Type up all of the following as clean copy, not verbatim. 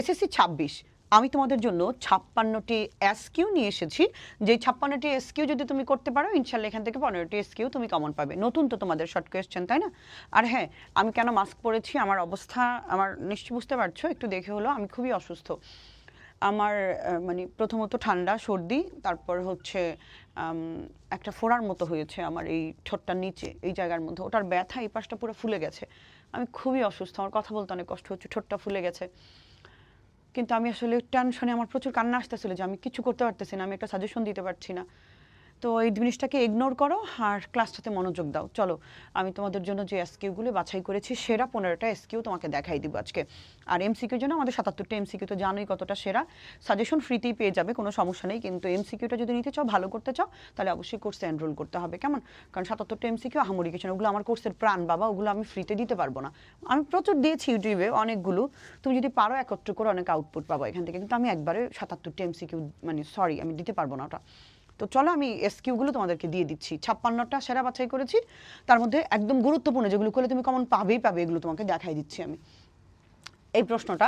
SSC 26 আমি তোমাদের জন্য 56টি এসকিউ নিয়ে এসেছি। যে 56টি এসকিউ যদি তুমি করতে পারো ইনশাল্লাহ এখান থেকে 15টি এসকিউ তুমি কমন পাবে। নতুন তো তোমাদের শর্ট কোয়েশ্চেন, তাই না? আর হ্যাঁ, আমি কেন মাস্ক পরেছি, আমার অবস্থা আমার নিশ্চয়ই বুঝতে পারছো, একটু দেখে হলো আমি খুবই অসুস্থ। আমার মানে প্রথমত ঠান্ডা সর্দি, তারপর হচ্ছে একটা ফোড়ার মতো হয়েছে আমার এই ঠোঁটটার নিচে এই জায়গার মধ্যে, ওটার ব্যথা এই পাশটা পুরো ফুলে গেছে। আমি খুবই অসুস্থ, আমার কথা বলতে অনেক কষ্ট হচ্ছে, ঠোঁটটা ফুলে গেছে। কিন্তু আমি আসলে টেনশনে আমার প্রচুর কান্না আসতেছিল যে আমি কিছু করতে পারতেছি না, আমি একটা সাজেশন দিতে পারছি না। তো এই জিনিসটাকে ইগনোর করো আর ক্লাসটাতে মনোযোগ দাও। চলো আমি তোমাদের জন্য যে এসকিউগুলো বাছাই করেছি সেরা 15টা এসকিউ তোমাকে দেখাই দিব আজকে। আর এমসিকিউর জন্য আমাদের 77টা এমসিকিউ তো জানোই কতটা সেরা। সাজেশন ফ্রিতেই পেয়ে যাবে, কোনো সমস্যা নেই, কিন্তু এমসিকিউটা যদি নিতে চাও, ভালো করতে চাও, তাহলে অবশ্যই কোর্সে এনরোল করতে হবে, কেমন? কারণ 77টা এমসিকিউ আহামরি কিছু না, ওগুলো আমার কোর্সের প্রাণ বাবা, ওগুলো আমি ফ্রিতে দিতে পারবো না। আমি প্রচুর দিয়েছি ইউটিউবে অনেকগুলো, তুমি যদি পারো একত্র করে অনেক আউটপুট পাবো এখান থেকে, কিন্তু আমি একবারে 77টা এমসিকিউ মানে সরি আমি দিতে পারবো না ওটা। তো চলো আমি এসকিউগুলো তোমাদেরকে দিয়ে দিচ্ছি। 56টা সেরা বাছাই করেছি, তার মধ্যে একদম গুরুত্বপূর্ণ যেগুলো করলে তুমি কমন পাবেই পাবে, এগুলো তোমাকে দেখাই দিচ্ছি আমি। এই প্রশ্নটা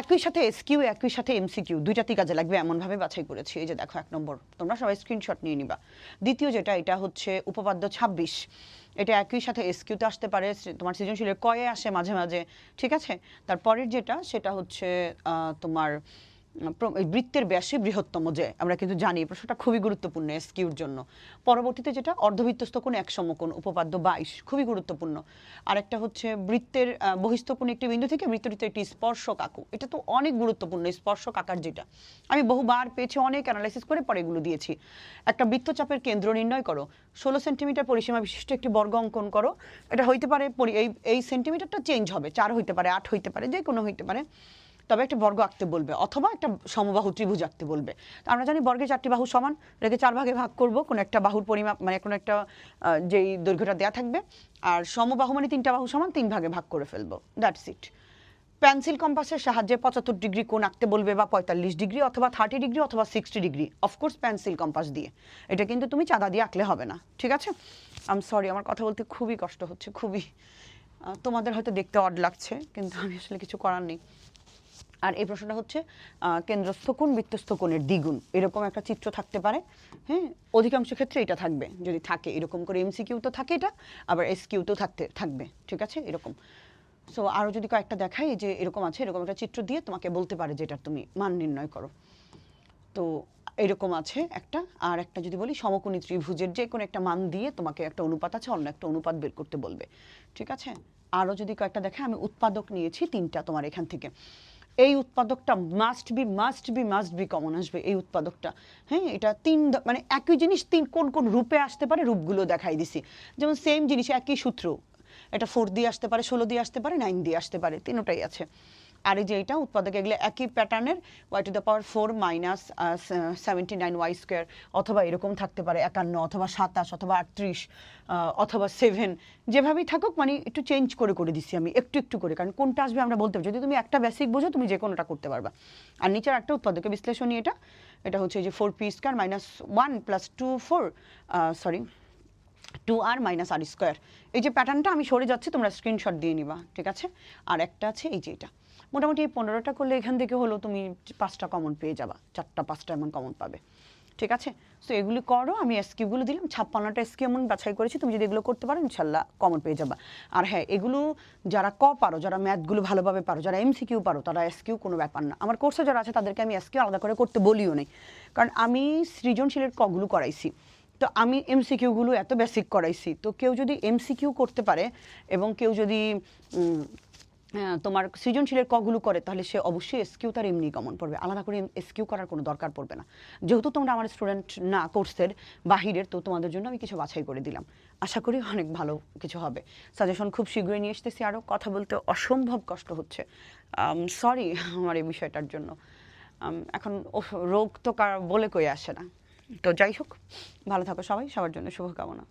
একই সাথে এসকিউ একই সাথে এমসিকিউ দুইটাতেই কাজে লাগবে এমনভাবে বাছাই করেছি। এই যে দেখো 1 নম্বর, তোমরা সবাই স্ক্রিনশট নিয়ে নিবা। দ্বিতীয় যেটা, এটা হচ্ছে উপপাদ্য 26, এটা একই সাথে এসকিউতে আসতে পারে, তোমার সৃজনশীলের কয়ে আসে মাঝে মাঝে, ঠিক আছে? তারপরের যেটা সেটা হচ্ছে তোমার বৃত্তের ব্যাসে বৃহত্তম, যে আমরা কিন্তু জানি প্রশ্নটা খুবই গুরুত্বপূর্ণ এসকিউর জন্য। পরবর্তীতে যেটা অর্ধবৃত্তস্থ কোণ এক সমকোণ, উপপাদ্য 22, খুবই গুরুত্বপূর্ণ। আরেকটা হচ্ছে বৃত্তের বহিস্থ কোণ একটি বিন্দু থেকে বৃত্তটিতে একটি স্পর্শক আঁকো, এটা তো অনেক গুরুত্বপূর্ণ। স্পর্শক আকার যেটা আমি বহুবার পেয়েছি, অনেক অ্যানালাইসিস করে পরে এগুলো দিয়েছি। একটা বৃত্তচাপের কেন্দ্র নির্ণয় করো, 16 সেন্টিমিটার পরিসীমা বিশিষ্ট একটি বর্গ অঙ্কন করো। এটা হইতে পারে এই সেন্টিমিটারটা চেঞ্জ হবে, 4 হইতে পারে, 8 হইতে পারে, যে কোনো হইতে পারে, তবে একটা বর্গ আঁকতে বলবে অথবা একটা সমবাহু ত্রিভুজ আঁকতে বলবে। আমরা জানি বর্গের 4টি বাহু সমান, এটাকে 4 ভাগে ভাগ করব, কোনো একটা বাহুর পরিমাপ মানে কোনো একটা যেই দৈর্ঘ্যটা দেয়া থাকবে, আর সমবাহু মানে 3টা বাহু সমান 3 ভাগে ভাগ করে ফেলবো, দ্যাটস ইট। পেন্সিল কম্পাসের সাহায্যে 75 ডিগ্রি কোণ আঁকতে বলবে, বা 45 ডিগ্রি অথবা 30 ডিগ্রি অথবা 60 ডিগ্রি, অফকোর্স পেন্সিল কম্পাস দিয়ে। এটা কিন্তু তুমি চাঁদা দিয়ে আঁকলে হবে না, ঠিক আছে? আই এম সরি, আমার কথা বলতে খুবই কষ্ট হচ্ছে, খুবই। তোমাদের হয়তো দেখতে অড লাগছে, কিন্তু আমি আসলে কিছু করার নেই। আর এই প্রশ্নটা হচ্ছে কেন্দ্রস্থ কোণ বৃত্তস্থ কোণের দ্বিগুণ, এরকম একটা চিত্র থাকতে পারে। হ্যাঁ, অধিকাংশ ক্ষেত্রে এটা থাকবে, যদি থাকে এরকম করে এমসিকিউ তো থাকে এটা, আবার এসকিউ তো থাকবে, ঠিক আছে? এরকম। সো আরও যদি কয়েকটা দেখাই যে এরকম আছে, এরকম একটা চিত্র দিয়ে তোমাকে বলতে পারে যে এটা তুমি মান নির্ণয় করো। তো এরকম আছে একটা, আর একটা যদি বলি সমকোণী ত্রিভুজের যে কোনো একটা মান দিয়ে তোমাকে একটা অনুপাত আছে, অন্য একটা অনুপাত বের করতে বলবে, ঠিক আছে? আরও যদি কয়েকটা দেখে, আমি উৎপাদক নিয়েছি 3টা তোমার এখান থেকে। এই উৎপাদকটা মাস্ট বি কমন আসবে এই উৎপাদকটা। হ্যাঁ, এটা মানে একই জিনিস কোন কোন রূপে আসতে পারে, রূপগুলো দেখাই দিছি। যেমন সেম জিনিস একই সূত্র, এটা 4 দিয়ে আসতে পারে, 16 দিয়ে আসতে পারে, 9 দিয়ে আসতে পারে, তিনটাই আছে। আর এই যে এটা উৎপাদক, এগুলো একই প্যাটার্নের, y⁴ মাইনাস 79 y², অথবা এরকম থাকতে পারে 51, অথবা 27, অথবা 38, অথবা 7, যেভাবেই থাকুক, মানে একটু চেঞ্জ করে করে দিচ্ছি আমি একটু একটু করে, কারণ কোনটা আসবে আমরা বলতে পারি। যদি তুমি একটা বেসিক বোঝো, তুমি যে কোনোটা করতে পারবা। আর নিচের একটা উৎপাদকের বিশ্লেষণী, এটা হচ্ছে যে 4p² minus 1 plus 2r minus r²। এই যে প্যাটার্নটা আমি সরে যাচ্ছি, তোমরা স্ক্রিনশট দিয়ে নিবা, ঠিক আছে? আর একটা আছে এই যে এটা, মোটামুটি এই 15টা করলে এখান থেকে হলো তুমি 5টা কমন পেয়ে যাবা, 4টা 5টা এমন কমন পাবে, ঠিক আছে? সো এগুলি করো, আমি এসকিউগুলো দিলাম, 56টা এসকিউ এমন বাছাই করেছি, তুমি যদি এগুলো করতে পারো ইনশাল্লাহ কমন পেয়ে যাবা। আর হ্যাঁ, এগুলো যারা পারো, যারা ম্যাথগুলো ভালোভাবে পারো, যারা এমসিকিউ পারো, তারা এসকিউ কোনো ব্যাপার না। আমার কোর্সে যারা আছে তাদেরকে আমি এসকিউ আলাদা করে করতে বলিও নেই, কারণ আমি সৃজনশীলের কগুলো করাইছি, তো আমি এমসিকিউগুলো এত বেসিক করাইছি। তো কেউ যদি এমসিকিউ করতে পারে এবং কেউ যদি তোমার সৃজনশীলের কগুলো করে, তাহলে সে অবশ্যই এসকিউ তার এমনি কমন পড়বে, আলাদা করে এসকিউ করার কোনো দরকার পড়বে না। যেহেতু তোমরা আমার স্টুডেন্ট না, কোর্সের বাহিরের, তো তোমাদের জন্য আমি কিছু বাছাই করে দিলাম, আশা করি অনেক ভালো কিছু হবে। সাজেশন খুব শীঘ্রই নিয়ে আসতেছি, আরও কথা বলতে অসম্ভব কষ্ট হচ্ছে, সরি আমার এই বিষয়টার জন্য। এখন রোগ তো বলে কই আসে না। তো যাই হোক, ভালো থাকো সবাই, সবার জন্য শুভকামনা।